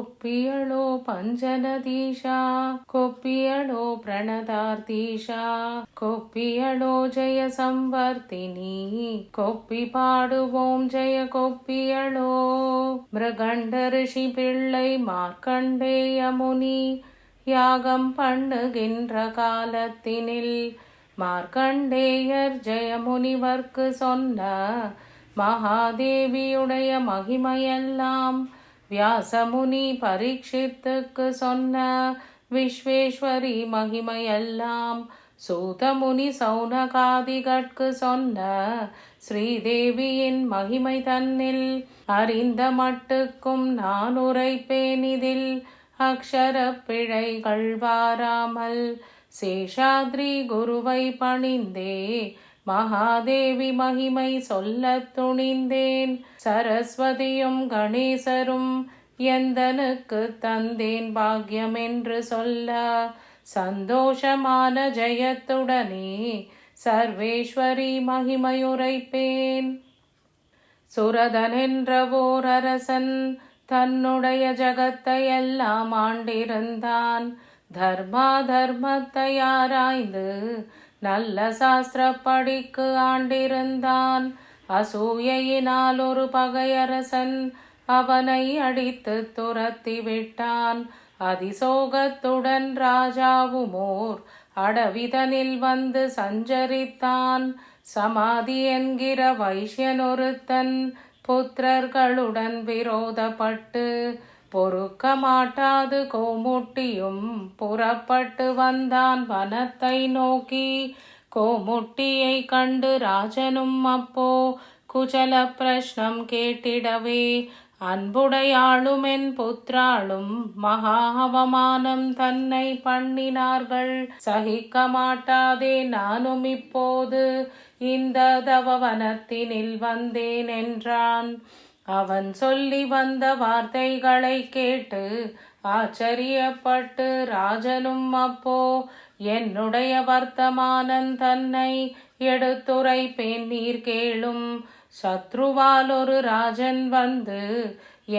ಕೊಪ್ಪಿಯಳೋ ಪಂಚನದೀಶಾ ಕೊಪ್ಪಿಯಳೋ ಪ್ರಣತಾರ್ತೀಶಾ ಕೊಪ್ಪಿಯಳೋ ಜಯ ಸಂವರ್ತಿನಿ ಕೊಪ್ಪಿ பாடுவோம் ஜெய கொப்பியளோ. மிருகண்ட ரிஷி பிள்ளை மார்க்கண்டேய முனி யாகம் பண்ணுகின்ற காலத்தினில் மார்க்கண்டேயர் ஜெயமுனிவர்க்கு சொன்ன மகாதேவியுடைய மகிமையெல்லாம் வியாசமுனி பரீட்சித்துக்கு சொன்ன விஸ்வேஸ்வரி மகிமையெல்லாம் சூதமுனி சௌனகாதிகட்கு சொன்ன ஸ்ரீதேவியின் மகிமை தன்னில் அறிந்த மட்டுக்கும் நான் உரைப்பேன் இதில் அக்ஷர பிழைகள் வாராமல். சேஷாத்ரி குருவை பணிந்தே மகாதேவி மகிமை சொல்ல துணிந்தேன். சரஸ்வதியும் கணேசரும் எந்தனுக்கு தந்தேன் பாக்யம் என்று சொல்ல சந்தோஷமான ஜெயத்துடனே சர்வேஸ்வரி மகிமையுரைப்பேன். சுரதன் என்ற ஓர் அரசன் தன்னுடைய ஜகத்தை எல்லாம் ஆண்டிருந்தான். தர்மத்தை ஆராய்ந்து நல்ல சாஸ்திரப்படிக்கு ஆண்டிருந்தான். அசூயையினால் ஒரு பகையரசன் அவனை அடித்து துரத்தி விட்டான். அதிசோகத்துடன் ராஜாவுமோர் அடவிதனில் வந்து சஞ்சரித்தான். சமாதி என்கிற வைஷ்யனொருத்தன் புத்திரர்களுடன் விரோதப்பட்டு பொறுக்க மாட்டாது கோமுட்டியும் புறப்பட்டு வந்தான் வனத்தை நோக்கி. கோமுட்டியை கண்டு ராஜனும் அப்போ குச்சல பிரஷ்னம் கேட்டிடவே அன்புடையாளும் என் புத்திராளும் மகா அவமானம் தன்னை பண்ணினார்கள். சகிக்க மாட்டாதே நானும் இப்போது இந்த தவவனத்தினில் வந்தேன் என்றான். அவன் சொல்லி வந்த வார்த்தைகளை கேட்டு ஆச்சரியப்பட்டு ராஜனும் அப்போ என்னுடைய வர்த்தமானன் தன்னை எடுத்துரைப்பேன் நீர் கேளும். சத்ருவால் ஒரு ராஜன் வந்து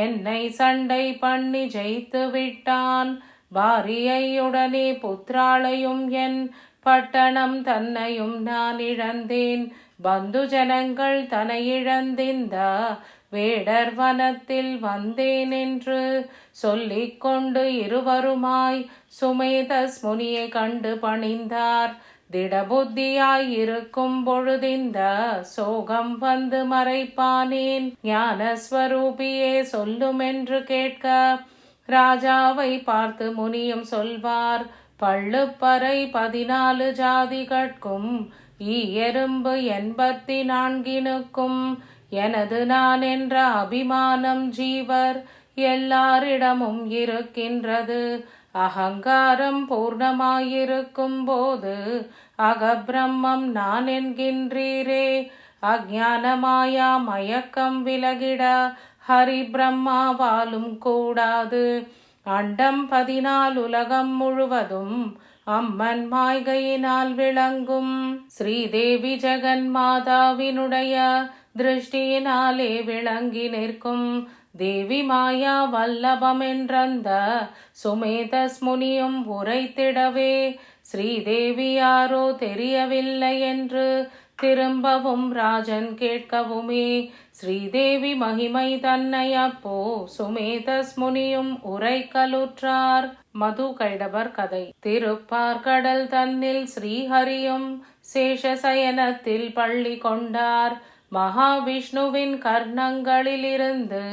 என்னை சண்டை பண்ணி ஜெயித்து விட்டான். பாரியையுடனே புத்திராளையும் என் பட்டணம் தன்னையும் நான் இழந்தேன். பந்து ஜனங்கள் தன்னை இழந்திந்த வேடர் வனத்தில் வந்தேன் என்று சொல்லிக்கொண்டு இருவருமாய் சுமேதஸ் முனியை கண்டு பணிந்தார். திடபுத்தியாய் இருக்கும் பொழுதிந்த சோகம் வந்து மறைப்பானேன் ஞானஸ்வரூபியே சொல்லும் என்று கேட்க ராஜாவை பார்த்து முனியும் சொல்வார். பள்ளுப்பறை 14 ஜாதிகட்கும் எறும்பு 84னுக்கும் எனது நான் என்ற அபிமானம் ஜீவர் எல்லாரிடமும் இருக்கின்றது. அகங்காரம் பூர்ணமாயிருக்கும் போது அகபிரம்மம் நான் என்கின்றீரே. அஜ்ஞானமாயா மயக்கம் விலகிட ஹரி பிரம்மாவாலும் கூடாது. அண்டம் 14 உலகம் முழுவதும் அம்மன் மாய்கையினால் விளங்கும். ஸ்ரீதேவி ஜெகன் மாதாவினுடைய திருஷ்டியினாலே விளங்கி நிற்கும். தேவி மாயா வல்லபம் என்றந்த சுமேதஸ் முனியும் உரைத்திடவே ஸ்ரீதேவி யாரோ தெரியவில்லை என்று திரும்பவும் ராஜன் கேட்கவுமே ஸ்ரீதேவி மகிமை தன்னை அப்போ சுமேதஸ் முனியும் உரைக்கலுற்றார். மது கைடபர் கதை. திருப்பார்கடல் தன்னில் ஸ்ரீஹரியும் சேஷசயனத்தில் பள்ளி கொண்டார். மகாவிஷ்ணுவின் கர்ணங்களிலிருந்து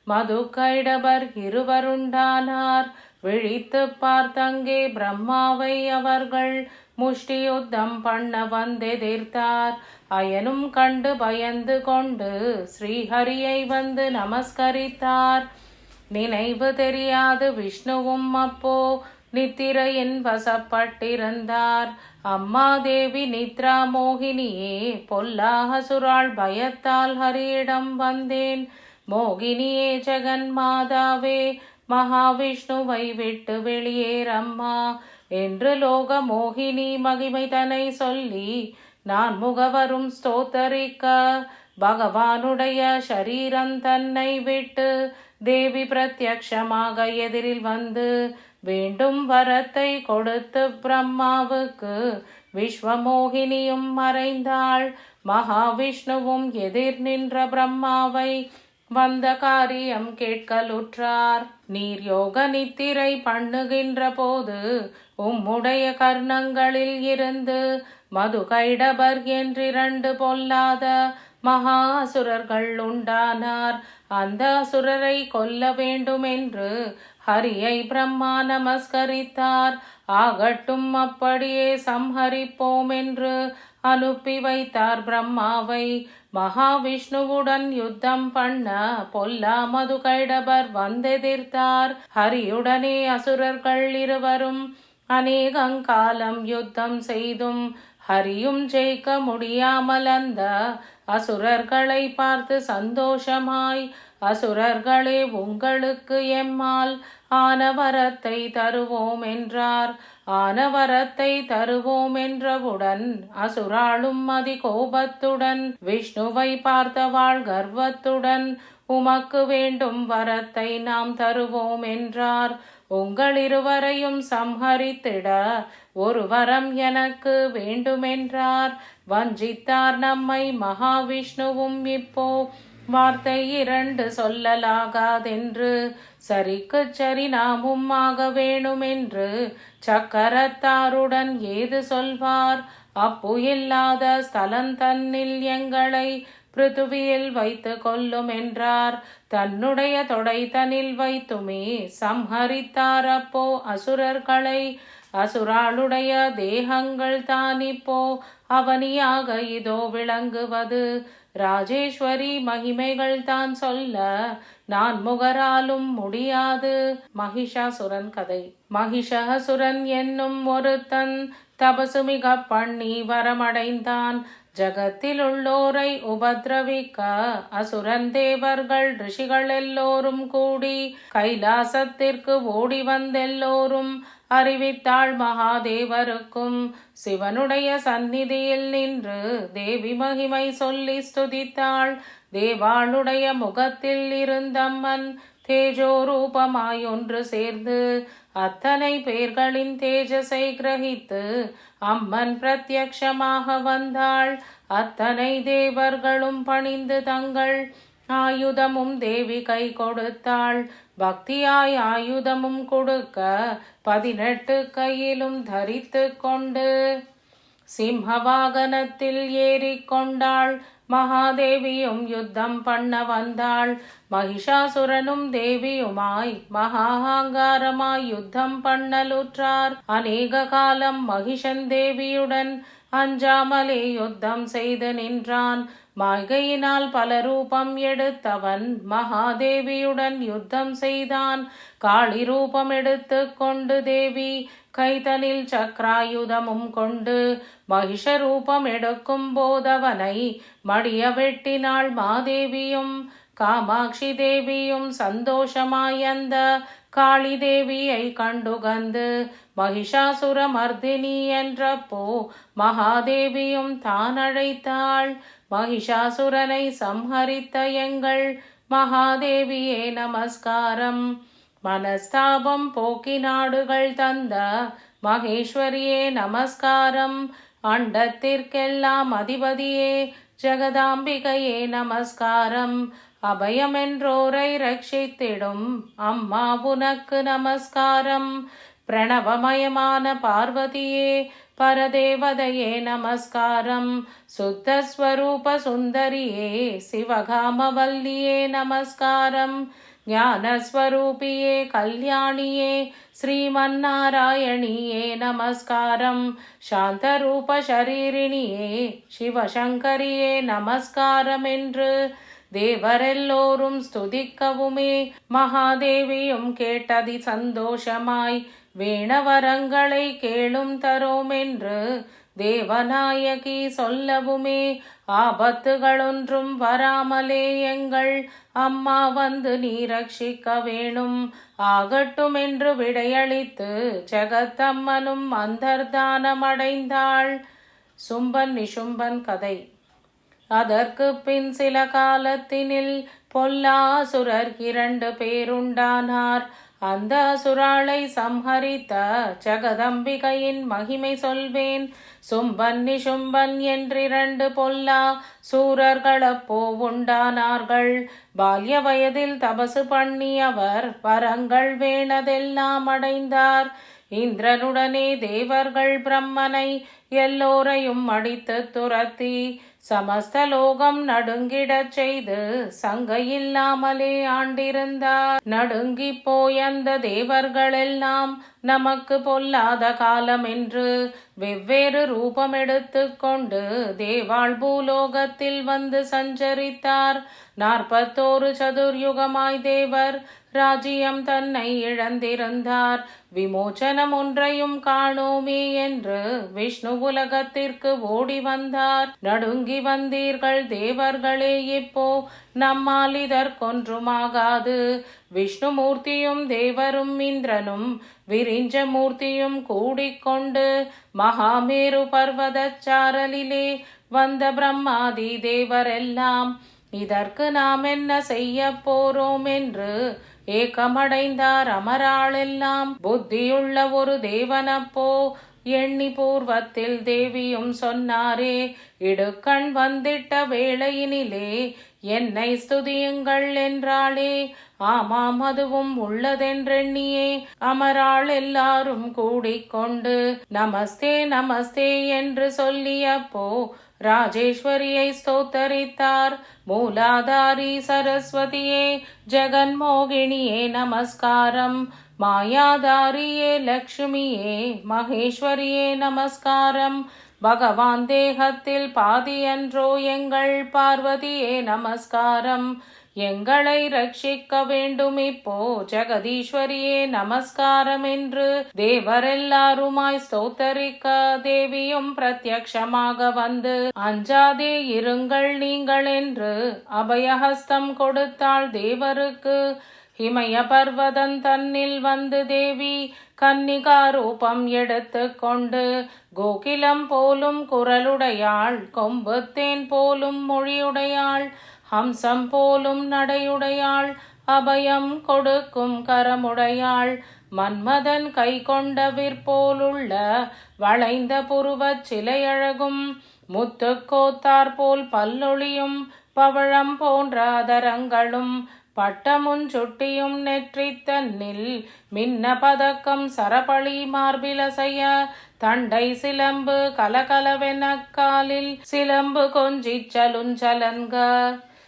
மது கைடபர் இருவருண்டானார். விழித்து பார்த்தங்கே பிரம்மாவை அவர்கள் முஷ்டி யுத்தம் பண்ண வந்தெதிர்த்தார். அயனும் கண்டு பயந்து கொண்டு ஸ்ரீஹரியை வந்து நமஸ்கரித்தார். நினைவு தெரியாது விஷ்ணுவும் அப்போ நித்திரையின் வசப்பட்டிருந்தார். அம்மா தேவி நித்ரா மோகினியே பொல்லாஹசுராள் பயத்தால் ஹரியிடம் வந்தேன். மோகினியே ஜெகன் மாதாவே மகாவிஷ்ணுவை விட்டு வெளியேறம்மா என்று லோக மோகினி மகிமை தனை சொல்லி நான் முகவரும் ஸ்தோத்தரிக்க பகவானுடைய ஷரீரம் தன்னை விட்டு தேவி பிரத்யக்ஷமாக எதிரில் வந்து வேண்டும் வரத்தை கொடுத்து பிரம்மாவுக்கு விஸ்வமோகினியும் மறைந்தாள். மகாவிஷ்ணுவும் எதிர் நின்ற பிரம்மாவை வந்த காரியம் கேட்கலுற்றார். நீர் யோக நித்திரை பண்ணுகின்ற போது உம்முடைய கர்ணங்களில் இருந்து மதுகைடபர் என்றிரண்டு பொல்லாத மகா அசுரர்கள் உண்டானார். அந்த அசுரரை கொல்ல வேண்டுமென்று ஹரியை பிரம்மா நமஸ்கரித்தார். ஆகட்டும், அப்படியே சம்ஹரிப்போம் என்று அனுப்பி வைத்தார் பிரம்மாவை. மகாவிஷ்ணுவுடன் யுத்தம் பண்ண பொல்லா மதுகைடபர் வந்தெதிர்த்தார். ஹரியுடனே அசுரர்கள் இருவரும் அநேகங்காலம் யுத்தம் செய்தும் ஹரியும் ஜெயிக்க முடியாமல் அந்த அசுரர்களை பார்த்து சந்தோஷமாய், அசுரர்களே, உங்களுக்கு எம்மால் ஆனவரத்தை தருவோம் என்றார். ஆனவரத்தை தருவோம் என்றவுடன் அசுராளும் அதி கோபத்துடன் விஷ்ணுவை பார்த்தவாள் கர்வத்துடன் உமக்கு வேண்டும் வரத்தை நாம் தருவோம் என்றார். உங்கள் இருவரையும் சம்ஹரித்திட ஒரு வரம் எனக்கு வேண்டுமென்றார். வஞ்சித்தார் நம்மை மகாவிஷ்ணுவும். இப்போ வார்த்தை இரண்டு சொல்லலாகாதென்று சரிக்கு சரி நாமும் ஆக வேணுமென்று சக்கரத்தாருடன் ஏது சொல்வார். அப்பு இல்லாத ஸ்தலந்தன்னில் எங்களை பிருத்துவியில் வைத்து கொல்லும் என்றார். தன்னுடைய தொடை தனில் வைத்துமே சம்ஹரித்தார். அப்போ அசுரர்களை அசுராளுடைய தேகங்கள் தானிப்போ அவனியாக இதோ விளங்குவது. ராஜேஸ்வரி மகிமைகள் தான் சொல்ல நான் முகராலும் முடியாது. மகிஷாசுரன் கதை. மகிஷாசுரன் என்னும் ஒருத்தன் தபசு மிக பண்ணி வரமடைந்தான். ஜகத்தில் உள்ளோரை உபத்ரவிக்க அசுரன் தேவர்கள் ரிஷிகள் எல்லோரும் கூடி கைலாசத்திற்கு ஓடி வந்தெல்லோரும் அறிவித்தாள் மகாதேவருக்கும். சிவனுடைய சந்நிதியில் நின்று தேவி மகிமை சொல்லி ஸ்துதித்தாள். தேவாளுடைய முகத்தில் இருந்தம்மன் தேஜோ ரூபமாய் ஒன்று சேர்ந்து அத்தனை பேர்களின் தேஜஸை கிரகித்து அம்மன் பிரத்யக்ஷமாக வந்தாள். அத்தனை தேவர்களும் பணிந்து தங்கள் ஆயுதமும் தேவி கை கொடுத்தாள். பக்தியாய் ஆயுதமும் கொடுக்க 18 கையிலும் தரித்து கொண்டு சிம்ம வாகனத்தில் ஏறிக்கொண்டாள். மகாதேவியும் யுத்தம் பண்ண வந்தாள். மகிஷாசுரனும் தேவியுமாய் மகாங்காரமாய் யுத்தம் பண்ணலுற்றார். அநேக காலம் மகிஷன் தேவியுடன் அஞ்சாமலே யுத்தம் செய்து நின்றான். மாய்கையினால் பல ரூபம் எடுத்தவன் மகாதேவியுடன் யுத்தம் செய்தான். காளி ரூபம் எடுத்து கொண்டு தேவி கைதனில் சக்ராயுதமும் கொண்டு மகிஷ ரூபம் எடுக்கும் போதவனை மடிய வெட்டினாள். மாதேவியும் காமாட்சி தேவியும் சந்தோஷமாய் அந்த காளி தேவியை கண்டுகந்து மகிஷாசுர மர்தினி என்றப்போ மகாதேவியும் தான் அழைத்தாள். மகிஷாசுரனை சம்ஹரித்த எங்கள் மகாதேவியே நமஸ்காரம். மனஸ்தாபம் போக்கி நாடுகள் தந்த மகேஸ்வரியே நமஸ்காரம். அண்டத்திற்கெல்லாம் அதிபதியே ஜெகதாம்பிகையே நமஸ்காரம். அபயமென்றோரை ரட்சித்திடும் அம்மா உனக்கு நமஸ்காரம். பிரணவமயமான பார்வதியே பரதேவதையே நமஸ்காரம். சுத்தஸ்வரூப சுந்தரியே சிவகாமவல்லியே நமஸ்காரம். ஞானஸ்வரூபியே கல்யாணியே ஸ்ரீமன்னாராயணியே நமஸ்காரம். சாந்தரூப சரீரிணியே சிவசங்கரியே நமஸ்காரம் என்று தேவரெல்லோரும் ஸ்துதிக்கவுமே மகாதேவியும் கேட்டதி சந்தோஷமாய் வேணவரங்களை கேளும் தரோம் என்று தேவநாயகி சொல்லவுமே ஆபத்துகளொன்றும் வராமலே எங்கள் அம்மா வந்து நீ ரட்சிக்க வேணும் ஆகட்டும் என்று விடையளித்து ஜெகத்தம்மனும் அந்தர்தானமடைந்தாள். சும்பன் நிசும்பன் கதை. அதற்கு பின் சில காலத்தினில் பொல்லாசுரர் 2 பேருண்டானார். அந்த அசுராளை சம்ஹரித்த ஜகதம்பிகையின் மகிமை சொல்வேன். சும்பன் நிசும்பன் என்றிரண்டு பொல்லா சூரர்களப்போ உண்டானார்கள். பால்ய வயதில் தபசு பண்ணி அவர் வரங்கள் வேணதெல்லாம் அடைந்தார். இந்திரனுடனே தேவர்கள் பிரம்மனை எல்லோரையும் அடித்து துரத்தி சமஸ்த லோகம் நடுங்கிடச் செய்து சங்கையில்லாமலே ஆண்டிருந்தார். நடுங்கி போய் அந்த தேவர்களெல்லாம் நமக்கு பொல்லாத காலம் என்று வெவ்வேறு ரூபம் எடுத்து கொண்டு தேவாள் பூலோகத்தில் வந்து சஞ்சரித்தார். 41 சதுர்யுகமாய் தேவர் ராஜ்யம் தன்னை இழந்திருந்தார். விமோச்சனம் ஒன்றையும் காணோமே என்று விஷ்ணு உலகத்திற்கு ஓடி வந்தார். நடுங்கி வந்தீர்கள் தேவர்களே, இப்போ நம்மால் இதற்கொன்றுமாகாது. விஷ்ணு மூர்த்தியும் தேவரும் இந்திரனும் விரிஞ்ச மூர்த்தியும் கூடிக்கொண்டு மகாமேரு பர்வதச் சாரலிலே வந்த பிரம்மாதி தேவரெல்லாம் இதற்கு நாம் என்ன செய்ய போறோம் என்று ஏக்கமடைந்தார். அமராளெல்லாம் புத்தியுள்ள ஒரு தேவனப்போ எண்ணி பூர்வத்தில் தேவியும் சொன்னாரே, இடுக்கண் வந்திட்ட வேளையினிலே என்னை ஸ்துதியுங்கள் என்றாளே. ஆமாம், அதுவும் உள்ளதென்றெண்ணியே அமராள் எல்லாரும் கூடிக்கொண்டு நமஸ்தே நமஸ்தே என்று சொல்லியப்போ ராஜேஸ்வரியை ஸ்தோத்தரித்தார். மூலாதாரி சரஸ்வதியே, ஜெகன்மோகினியே நமஸ்காரம். மாயாதாரியே லக்ஷ்மியே, மகேஸ்வரியே நமஸ்காரம். பகவான் தேகத்தில் பாதியன்றோ எங்கள் பார்வதியே நமஸ்காரம். எங்களை ரட்சிக்க வேண்டும் இப்போ ஜெகதீஸ்வரியே நமஸ்காரம் என்று தேவரெல்லாருமாய் ஸ்தோத்தரிக்க தேவியும் பிரத்யக்ஷமாக வந்து அஞ்சாதே இருங்கள் நீங்கள் என்று அபயஹஸ்தம் கொடுத்தாள் தேவருக்கு. இமய பர்வதம் தன்னில் வந்து தேவி கன்னிகா ரூபம் எடுத்து கொண்டு கோகிலம் போலும் குரலுடையாள், கொம்பு தேன் போலும் மொழியுடையாள், ஹம்சம் போலும் நடையுடையாள், அபயம் கொடுக்கும் கரமுடையாள், மன்மதன் கை கொண்ட விற்போலுள்ள வளைந்த புருவச் சிலையழகும், முத்துக்கோத்தார் போல் பல்லொளியும் பவழம் போன்ற அதரங்களும் பட்டமுன் சுட்டியும் நெற்றி தன்னில் மின்ன பதக்கம் சரபளி மார்பிலசைய தண்டை சிலம்பு கலகலவெனக்காலில் சிலம்பு கொஞ்சிச் சலுஞ்சலன்க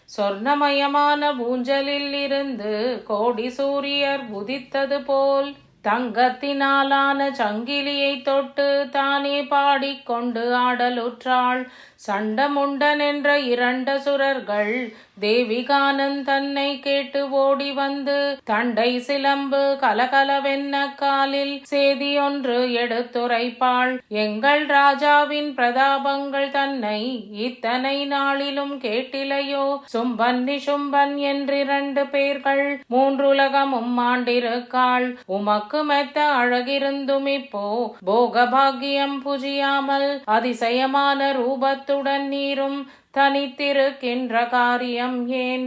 சொர்ணமயமான ஊஞ்சலில் இருந்து கோடி சூரியர் உதித்தது போல் தங்கத்தினாலான சங்கிலியை தொட்டு தானே பாடிக்கொண்டு ஆடலுற்றாள். சண்டமுண்டன் என்ற 2 சுரர்கள் தேவிகானன் தன்னை கேட்டு ஓடி வந்து தண்டை சிலம்பு கலகலவென்ன காலில் சேதியொன்று எடுத்துரைப்பாள். எங்கள் ராஜாவின் பிரதாபங்கள் தன்னை இத்தனை நாளிலும் கேட்டிலையோ? சும்பன் நிசும்பன் என்று 2 பேர்கள் 3 உலகமும் ஆண்டிருக்காள். உமக்கு மெத்த அழகிருந்தும் இப்போ போகபாகியம் புஜியாமல் அதிசயமான ரூபத்துடன் நீரும் தனித்திருக்கின்ற காரியம் ஏன்?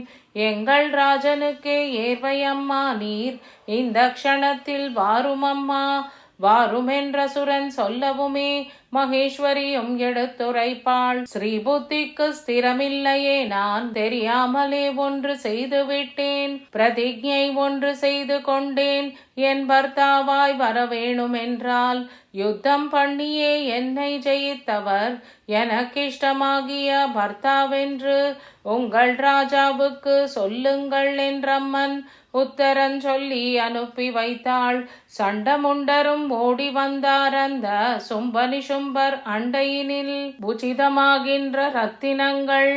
எங்கள் ராஜனுக்கே ஏர்வையம்மா நீர், இந்த க்ஷணத்தில் வாருமம்மா வாருமென்ற சுரன் சொல்லவுமே மகேஸ்வரியும் எடுத்துரைப்பாள். ஸ்ரீபுத்திக்கு ஸ்திரமில்லையே, நான் தெரியாமலே ஒன்று செய்துவிட்டேன். பிரதிஜை ஒன்று செய்து கொண்டேன், என் பர்த்தாவாய் வரவேணுமென்றால் யுத்தம் பண்ணியே என்னை ஜெயித்தவர் எனக்கிஷ்டமாகிய பர்த்தாவென்று உங்கள் ராஜாவுக்கு சொல்லுங்கள் என்றம்மன் உத்தரன் சொல்லி அனுப்பி வைத்தாள். சண்டமுண்டரும் ஓடி வந்தார். அந்த சும்பனிசும்பர் அண்டையினில் உச்சிதமாகின்ற ரத்தினங்கள்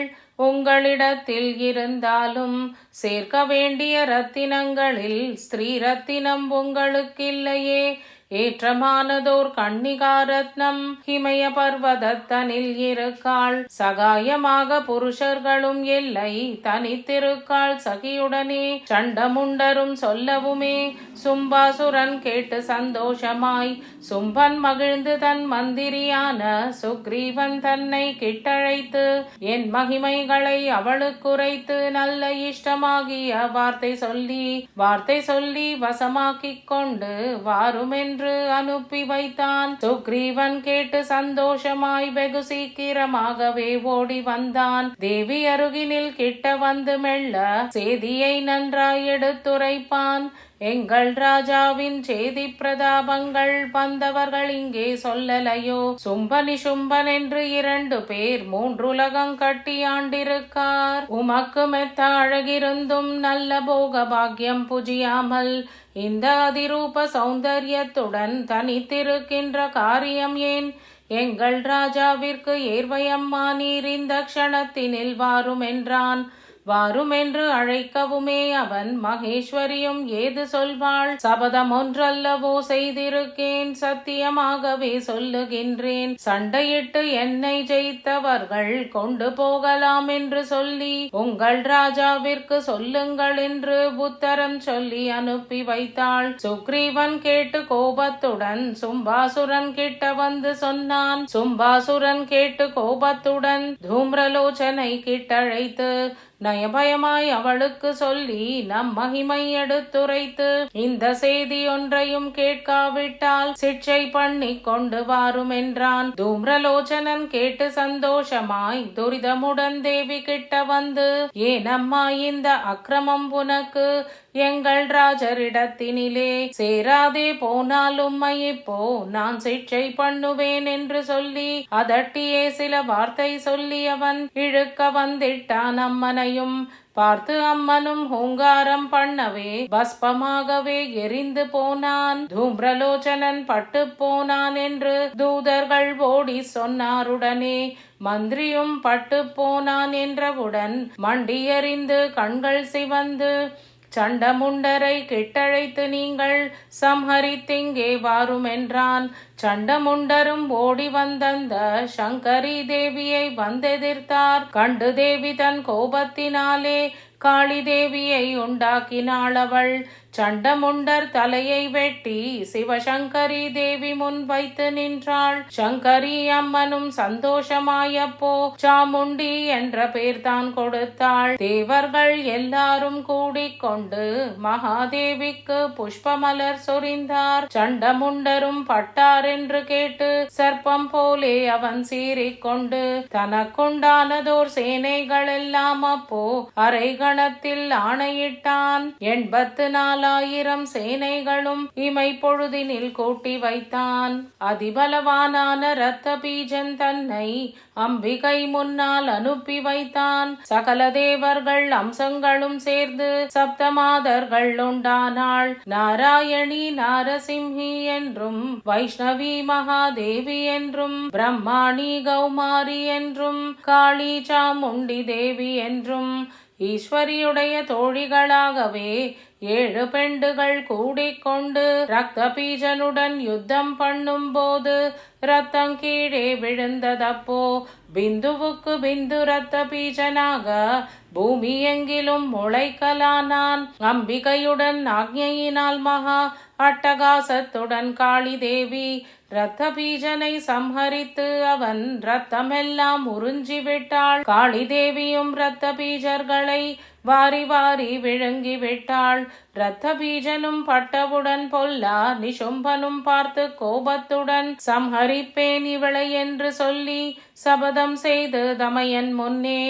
உங்களிடத்தில் இருந்தாலும் சேர்க்க வேண்டிய ரத்தினங்களில் ஸ்திரீ ரத்தினம் உங்களுக்கில்லையே. ஏற்றமானதோர் கன்னிகாரத்னம் ஹிமய பர்வதத்தனில் இருக்காள். சகாயமாக புருஷர்களும் எல்லை தனித்திருக்காள் சகியுடனே. சண்டமுண்டரும் சொல்லவுமே சும்பாசுரன் கேட்டு சந்தோஷமாய் சும்பன் மகிழ்ந்து தன் மந்திரியான சுக்ரீவன் தன்னை கிட்டழைத்து என் மகிமைகளை அவளுக்குரைத்து நல்ல இஷ்டமாகிய வார்த்தை சொல்லி வசமாக்கிக் கொண்டு வாருமென்று அனுப்பி வைத்தான். சுக்ரீவன் கேட்டு சந்தோஷமாய் வெகு சீக்கிரமாகவே ஓடி வந்தான். தேவி அருகினில் கிட்ட வந்து மெல்ல செய்தியை நன்றாய் எடுத்துரைப்பான். எங்கள் ராஜாவின் செய்தி பிரதாபங்கள் வந்தவர்கள் இங்கே சொல்லலையோ? சும்பனி சும்பன் என்று 2 பேர் 3 உலகம் கட்டி ஆண்டிருக்கார். உமக்கு மெத்த அழகிருந்தும் நல்ல போக பாக்கியம் புஜியாமல் இந்த அதிரூப சௌந்தர்யத்துடன் தனித்திருக்கின்ற காரியம் ஏன்? எங்கள் ராஜாவிற்கு ஏர்வையம்மா நீர் இந்த க்ஷணத்தினில் வாரும் என்றான். வாருமென்று அழைக்கவுமே அவன் மகேஸ்வரியும் ஏது சொல்வாள்? சபதம் ஒன்றல்லவோ செய்திருக்கேன், சத்தியமாகவே சொல்லுகின்றேன். சண்டையிட்டு என்னை ஜெயித்தவர்கள் கொண்டு போகலாம் என்று சொல்லி உங்கள் ராஜாவிற்கு சொல்லுங்கள் என்று உத்தரம் சொல்லி அனுப்பி வைத்தாள். சுக்ரீவன் கேட்டு கோபத்துடன் சும்பாசுரன் கிட்ட வந்து சொன்னான். சும்பாசுரன் கேட்டு கோபத்துடன் தூம்ரலோச்சனை கிட்டழைத்து நயபயமாய் அவளுக்கு சொல்லி நம் மகிமை எடுத்துரைத்து இந்த செய்தி ஒன்றையும் கேட்காவிட்டால் சிக்ஷை பண்ணி கொண்டு வாரும் என்றான். தூம்ரலோச்சனன் கேட்டு சந்தோஷமாய் துரிதமுடன் தேவி கிட்ட வந்து ஏனம்மா இந்த அக்கிரமம் உனக்கு? எங்கள் ராஜரிடத்தினிலே சேராதே போனால் உம்மை இப்போ நான் சிக்ஷை பண்ணுவேன் என்று சொல்லி அதட்டியே சில வார்த்தை சொல்லி அவன் இழுக்க வந்திட்டான். அம்மனையும் பார்த்து அம்மனும் ஹூங்காரம் பண்ணவே பஸ்பமாகவே எரிந்து போனான். தூம்ரலோச்சனன் பட்டு போனான் என்று தூதர்கள் ஓடி சொன்னாருடனே மந்திரியும் பட்டு போனான் என்றவுடன் மண்டியறிந்து கண்கள் சிவந்து சண்டமுண்டரை கிட்டழைத்து நீங்கள் சம்ஹரித்திங்கே வாரும் என்றான். சண்டமுண்டரும் ஓடி வந்தந்த சங்கரி தேவியை வந்தெதிர்த்தார். கண்டு தேவி தன் கோபத்தினாலே காளி தேவியை உண்டாக்கினாள். அவள் சண்டமுண்டர் தலையை வெட்டி சிவசங்கரி தேவி முன் வைத்து நின்றாள். சங்கரி அம்மனும் சந்தோஷமாயப்போ சாமுண்டி என்ற பேர் தான் கொடுத்தாள். தேவர்கள் எல்லாரும் கூடிக்கொண்டு மகாதேவிக்கு புஷ்பமலர் சொரிந்தார். சண்டமுண்டரும் பட்டார் என்று கேட்டு சர்ப்பம் போலே அவன் சீறிக்கொண்டு தனக்குண்டானதோர் சேனைகள் எல்லாம் அப்போ அரை கணத்தில் ஆணையிட்டான். 84,000 சேனைகளும் இமை பொழுதினில் கூட்டி வைத்தான். அதிபலவானான இரத்த பீஜன் தன்னை அம்பிகை முன்னால் அனுப்பி வைத்தான். சகல தேவர்கள் அம்சங்களும் சேர்ந்து சப்தமாதர்கள் உண்டானாள். நாராயணி நாரசிம்ஹி என்றும் வைஷ்ணவி மகாதேவி என்றும் பிரம்மாணி கௌமாரி என்றும் காளி சாமுண்டி தேவி என்றும் ஈஸ்வரியுடைய தோழிகளாகவே 7 பெண்டுகள் கூடிக்கொண்டு ரத்த பீஜனுடன் யுத்தம் பண்ணும் போது ரத்தம் கீழே விழுந்ததப்போ பிந்துவுக்கு பிந்து ரத்த பீஜனாக பூமி எங்கிலும் முளைக்கலானான். அம்பிகையுடன் ஆக்ஞையினால் மகா அட்டகாசத்துடன் காளி தேவி இரத்த பீஜனை சம்ஹரித்து அவன் இரத்தமெல்லாம் உறிஞ்சிவிட்டாள். காளி தேவியும் இரத்த பீஜர்களை வாரி வாரி விழுங்கி விட்டாள். இரத்த பீஜனும் பட்டவுடன் பொல்லா நிஷும்பனும் பார்த்து கோபத்துடன் சம்ஹரிப்பேன் இவளை என்று சொல்லி சபதம் செய்து தமையன் முன்னே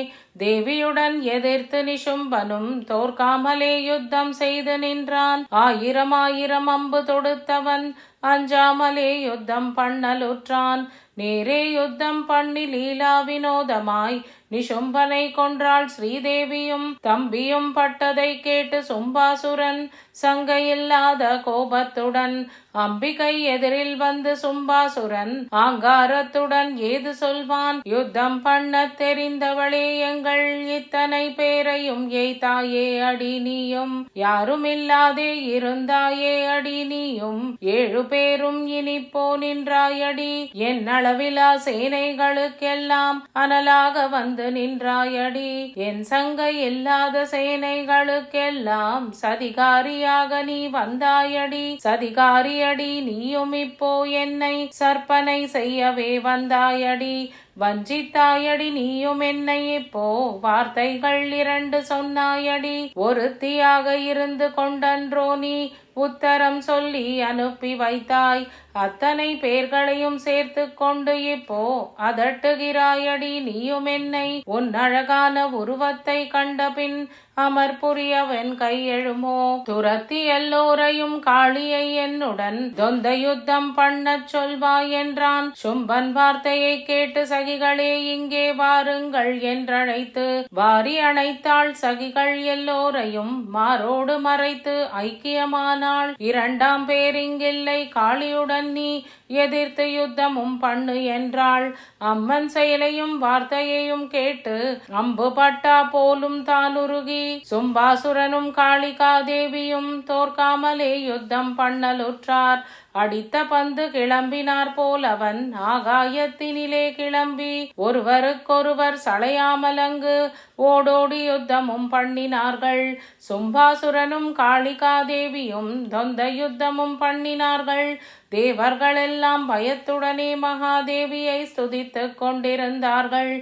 தேவியுடன் எதிர்த்து நிஷும்பனும் தோற்காமலே யுத்தம் செய்து நின்றான். 1000 அம்பு தொடுத்தவன் அஞ்சாமலே யுத்தம் பண்ணலுற்றான். நேரே யுத்தம் பண்ணி லீலா வினோதமாய் நிசும்பனை கொன்றாள் ஸ்ரீதேவியும் தம்பியும் பட்டதை கேட்டு சும்பாசுரன் சங்கையில்லாத கோபத்துடன் அம்பிகை எதிரில் வந்து சும்பாசுரன் ஆங்காரத்துடன் ஏது சொல்வான்? யுத்தம் பண்ண தெரிந்தவளே எங்கள் இத்தனை பேரையும் எய்தாயே அடி நீயும், யாருமில்லாதே இருந்தாயே அடி நீயும், 7 பேரும் இனிப்போ நின்றாயடி, என் அளவிலா சேனைகளுக்கெல்லாம் அனலாக வந்து நின்றாயடி, என் சங்கை இல்லாத சேனைகளுக்கெல்லாம் சதிகாரியாக நீ வந்தாயடி, சதிகாரியடி நீயும் இப்போ என்னை சற்பனை செய்யவே வந்தாயடி, வஞ்சித்தாயடி நீயும் என்னை இப்போ வார்த்தைகள் 2 சொன்னாயடி, ஒருத்தியாக இருந்து கொண்டன்றோ நீ உத்தரம் சொல்லி அனுப்பி வைத்தாய், அத்தனை பேர்களையும் சேர்த்து கொண்டு இப்போ அதட்டுகிறாயடி நீயும் என்னை, உன் அழகான உருவத்தை கண்டபின் அமர்புரியவன் கையெழுமோ, துரத்தி எல்லோரையும் காளியை என்னுடன் தொந்த யுத்தம் பண்ணச் சொல்வாய் என்றான். சும்பன் வார்த்தையை கேட்டு சகிகளே இங்கே வாருங்கள் என்றழைத்து வாரி அணைத்தாள். சகிகள் எல்லோரையும் மாரோடு மறைத்து ஐக்கியமானாள். 2ஆம் பேர் இங்கில்லை, காளியுடன் நீ எதிர்த்து யுத்தமும் பண்ணு என்றாள். அம்மன் செயலையும் வார்த்தையையும் கேட்டு அம்பு பட்டா போலும் தான் உருகி சும்பாசுரனும் காளிகாதேவியும் தோற்காமலே யுத்தம் பண்ணலுற்றார். அடித்த பந்து கிளம்பினார் போல் அவன் ஆகாயத்தினிலே கிளம்பி ஒருவருக்கொருவர் சளையாமலங்கு ஓடோடி யுத்தமும் பண்ணினார்கள். சும்பாசுரனும் காளிகாதேவியும் தொந்த யுத்தமும் பண்ணினார்கள். தேவர்களெல்லாம் பயத்துடனே மகாதேவியை ஸ்துதித்துக் கொண்டிருந்தார்கள்.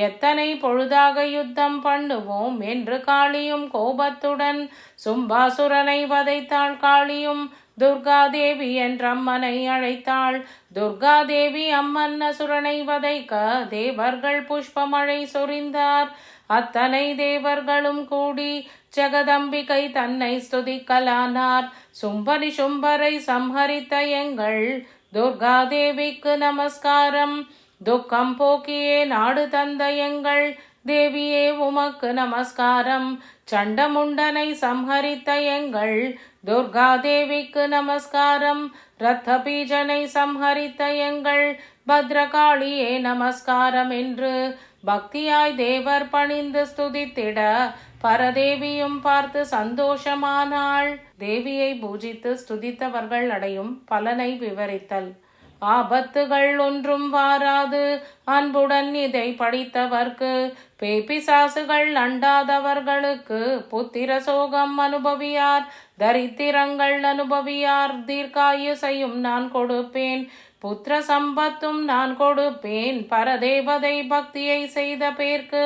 எத்தனை பொழுதாக யுத்தம் பண்ணுவோம் என்று காளியும் கோபத்துடன் சும்பாசுரனை வதைத்தாள். காளியும் துர்காதேவி என்ற அம்மனை அழைத்தாள். துர்காதேவி அம்மன் அசுரனை வதைக்க தேவர்கள் புஷ்பமழை சொரிந்தார். அத்தனை தேவர்களும் கூடி ஜெகதம்பிகை தன்னை ஸ்துதிக்கலானார். சும்பனி சும்பரை சம்ஹரித்த எங்கள் துர்காதேவிக்கு நமஸ்காரம். துக்கம் போக்கியே நாடு தந்த எங்கள் தேவியே உமக்கு நமஸ்காரம். சண்டமுண்டனை சம்ஹரித்த எங்கள் துர்காதேவிக்கு நமஸ்காரம். ரத்த பீஜனை சம்ஹரித்த எங்கள் பத்ரகாளியே நமஸ்காரம் என்று பக்தியாய் தேவர் பணிந்து ஸ்துதித்திட பரதேவியும் பார்த்து சந்தோஷமானாள். தேவியை பூஜித்து ஸ்துதித்தவர்கள் அடையும் பலனை விவரித்தல். ஆபத்துகள் ஒன்றும் வாராது அன்புடன் இதை படித்தவர்க்கு, பேபிசாசுகள் அண்டாதவர்களுக்கு புத்திர சோகம் அனுபவியார், தரித்திரங்கள் அனுபவியார், தீர்க்காயுசையும் நான் கொடுப்பேன், புத்திர சம்பத்தும் நான் கொடுப்பேன். பரதேவதை பக்தியை செய்த பேர்க்கு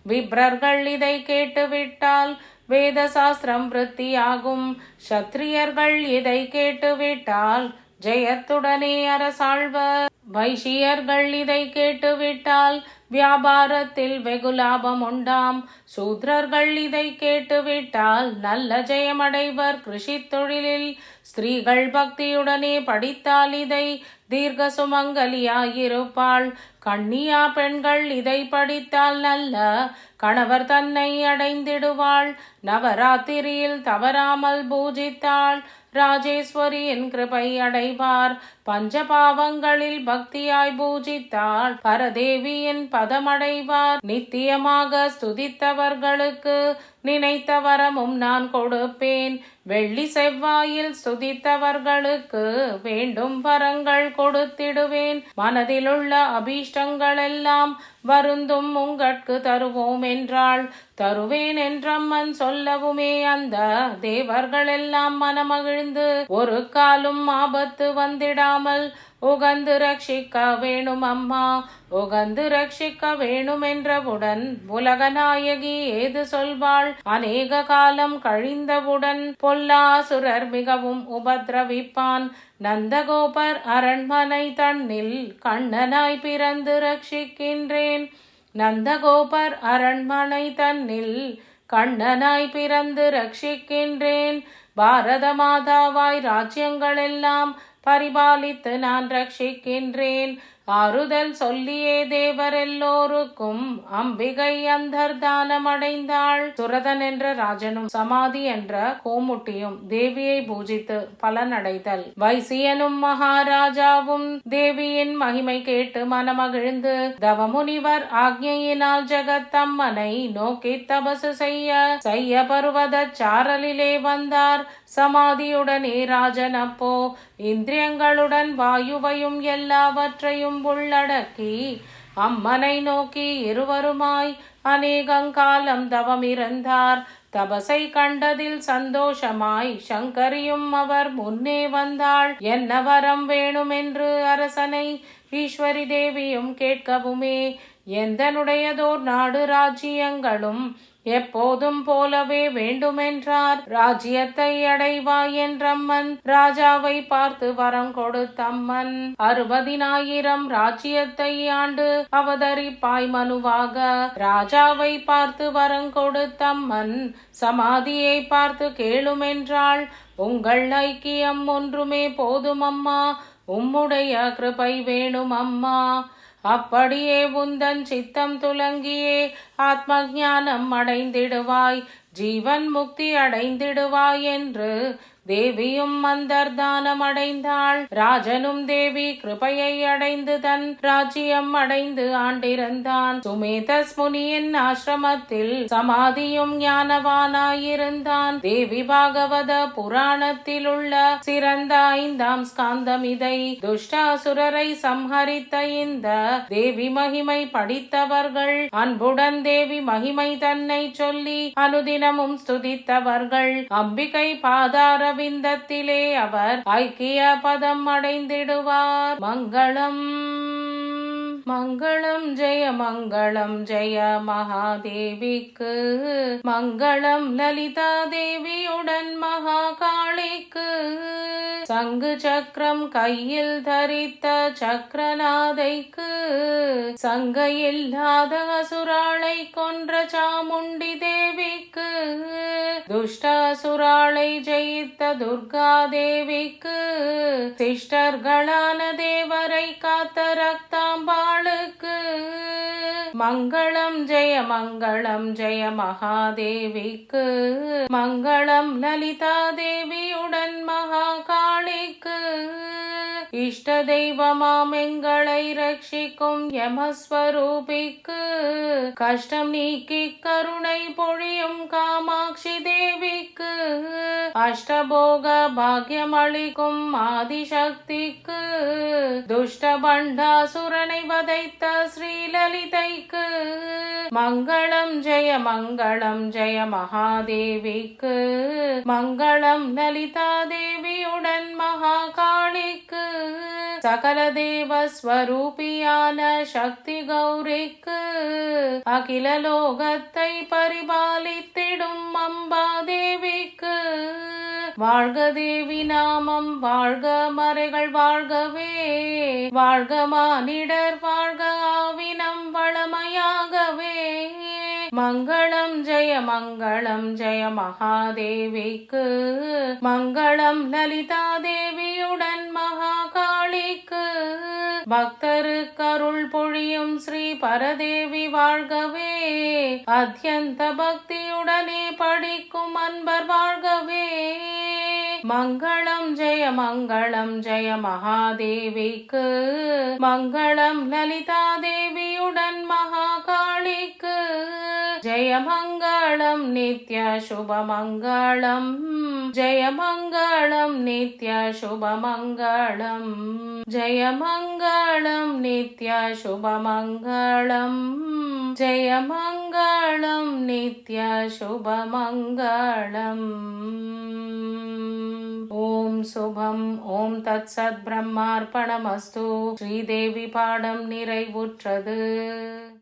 விப்ரர்கள் இதை கேட்டுவிட்டால் வேத சாஸ்திரம் விருத்தியாகும். சத்திரியர்கள் இதை கேட்டுவிட்டால் ஜெயத்துடனே அரசாழ்வர். வைசியர்கள் இதை கேட்டுவிட்டால் வியாபாரத்தில் வெகு லாபம் உண்டாம். சூத்ரர்கள் இதை கேட்டுவிட்டால் நல்ல ஜெயமடைவர் கிருஷி தொழிலில். ஸ்திரீகள் பக்தியுடனே படித்தால் இதை தீர்க்க சுமங்கலியாயிருப்பாள். கன்னியா பெண்கள் இதை படித்தால் நல்ல கணவர் தன்னை அடைந்திடுவாள். நவராத்திரியில் தவறாமல் பூஜித்தாள் ராஜேஸ்வரியின் கிருபை அடைவார். பஞ்சபாவங்களில் பக்தியாய் பூஜித்தாள் பரதேவியின் பதமடைவார். நித்தியமாக ஸ்துதித்தவர்களுக்கு நினைத்த வரமும் நான் கொடுப்பேன். வெள்ளி செவ்வாயில் ஸ்துதித்தவர்களுக்கு வேண்டும் வரங்கள் கொடுத்திடுவேன். மனதிலுள்ள அபீஷ்டங்கள் எல்லாம் வருந்தும் உங்கட்கு தருவோம் என்றாள். தருவேன் என்றம்மன் சொல்லவுமே அந்த தேவர்கள் எல்லாம் மனமகிழ்ந்து ஒரு காலும் ஆபத்து வந்திடாமல் உகந்து ரட்சிக்க வேணும் அம்மா, உகந்து ரட்சிக்க வேணும் என்றவுடன் உலகநாயகி ஏது சொல்வாள்? அநேக காலம் கழிந்தவுடன் பொல்லாசுரர் மிகவும் உபத்ரவிப்பான். நந்தகோபர் அரண்மனை தன்னில் கண்ணனாய் பிறந்து ரட்சிக்கின்றேன். நந்தகோபர் அரண்மனை தன்னில் கண்ணனாய் பிறந்து ரட்சிக்கின்றேன். பாரத மாதாவாய் ராஜ்யங்களெல்லாம் பரிபாலித்து நான் ரட்சிக்கின்றேன். ஆறுதல் சொல்லியே தேவர் எல்லோருக்கும் அம்பிகை அந்தர்தானம் அடைந்தாள். சுரதன் என்ற ராஜனும் சமாதி என்ற கோமுட்டியும் தேவியை பூஜித்து பலனடைதல். வைசியனும் மகாராஜாவும் தேவியின் மகிமை கேட்டு மனமகிழ்ந்து தவமுனிவர் ஆக்ஞையினால் ஜெகத்தம்மனை நோக்கி தபசு செய்ய பருவத சாரலிலே வந்தார். சமாதியுடனே ராஜன் அப்போ இந்திரியங்களுடன் வாயுவையும் எல்லாவற்றையும் உள்ளடக்கி அம்மனை நோக்கி இருவருமாய் அநேகங்காலம் தவமிருந்தார். தபசை கண்டதில் சந்தோஷமாய் சங்கரியும் அவர் முன்னே வந்தாள். என்ன வரம் வேணுமென்று அரசனை ஈஸ்வரி தேவியும் கேட்கவுமே, எந்தனுடையதோர் நாடு ராஜ்யங்களும் எப்போதும் போலவே வேண்டுமென்றார். ராஜ்யத்தை அடைவாய் என்றம்மன் ராஜாவை பார்த்து வரம் கொடுத்தம்மன். 60,000 ராஜ்யத்தை ஆண்டு அவதரிப்பாய் மனுவாக. ராஜாவை பார்த்து வரம் கொடுத்தம்மன் சமாதியை பார்த்து கேளுமென்றாள். உங்கள் ஐக்கியம் ஒன்றுமே போதும் அம்மா, உம்முடைய கிருபை வேணும் அம்மா. அப்படியே உந்தன் சித்தம் துலங்கியே ஆத்ம ஞானம் அடைந்திடுவாய், ஜீவன் முக்தி அடைந்திடுவாய் என்று தேவியும் அந்தர்தானம் அடைந்தாள். ராஜனும் தேவி கிருபையை அடைந்து தன் ராஜ்யம் அடைந்து ஆண்டிருந்தான். சுமேதஸ் முனியின் ஆசிரமத்தில் சமாதியும் ஞானவானாயிருந்தான். தேவி பாகவத புராணத்தில் உள்ள சிறந்த 5ஆம் ஸ்காந்தம் இதை. துஷ்டாசுரரை சம்ஹரித்த இந்த தேவி மகிமை படித்தவர்கள் அன்புடன் தேவி மகிமை தன்னை சொல்லி அனுதினமும் ஸ்துதித்தவர்கள் அம்பிகை பாதார விந்தத்திலே அவர் ஐக்கிய பதம் அடைந்திடுவார். மங்களம் மங்களம் ஜெய மங்களம் ஜெய மகாதேவிக்கு. மங்களம் லலிதா தேவியுடன் மகாகாளிக்கு. சங்கு சக்கரம் கையில் தரித்த சக்கரநாதைக்கு. சங்க இல்லாத அசுராளை கொன்ற சாமுண்டி தேவிக்கு. துஷ்டாசுராளை ஜெயித்த துர்கா தேவிக்கு. சிஷ்டர்களான தேவரை காத்த ரக்தாம்பாளுக்கு. மங்களம் ஜெய மகாதேவிக்கு. மங்களம் லலிதா தேவியுடன் மகாகாளிக்கு. இஷ்ட தெய்வமாம் எங்களை ரட்சிக்கும் யமஸ்வரூபிக்கு. கஷ்டம் நீக்கி கருணை பொழியும் காமாட்சி தேவிக்கு. அஷ்டபோக பாக்கியம் அளிக்கும் ஆதிசக்திக்கு. துஷ்ட பண்டாசுரனை வதைத்த ஸ்ரீலலிதைக்கு. மங்களம் ஜெய மகாதேவிக்கு. மங்களம் லலிதா தேவியுடன் மகாகாளிக்கு. சகல தேவ ஸ்வரூபியான சக்தி கௌரிக்கு. அகில லோகத்தை பரிபாலித்திடும் அம்பா தேவிக்கு. வாழ்க தேவி நாமம் வாழ்க, மறைகள் வாழ்கவே. வாழ்க மானிடர் வாழ்க, ஆவினம் வளமையாகவே. மங்களம் ஜெய மகாதேவிக்கு. மங்களம் லலிதா தேவியுடன் மகாகாளிக்கு. பக்தருக்கு அருள் பொழியும் ஸ்ரீ பரதேவி வாழ்கவே. அத்யந்த பக்தியுடனே படிக்கும் அன்பர் வாழ்கவே. மங்களம் ஜெய மகாதேவிக்கு. மங்களம் லலிதா தேவியுடன் மகாகாளிக்கு. ஜெயமங்களம் நித்ய சுபமங்களம். ஜெயமங்களம் நித்ய சுபமங்களம். ஜெயமங்களம் நித்ய சுபமங்களம். ஜெயமங்களம் நித்ய சுபமங்களம். ஓம் சுபம். ஓம் தத் சத். பிரம்மார்ப்பணமஸ்து. ஸ்ரீதேவி பாடம் நிறைவுற்றது.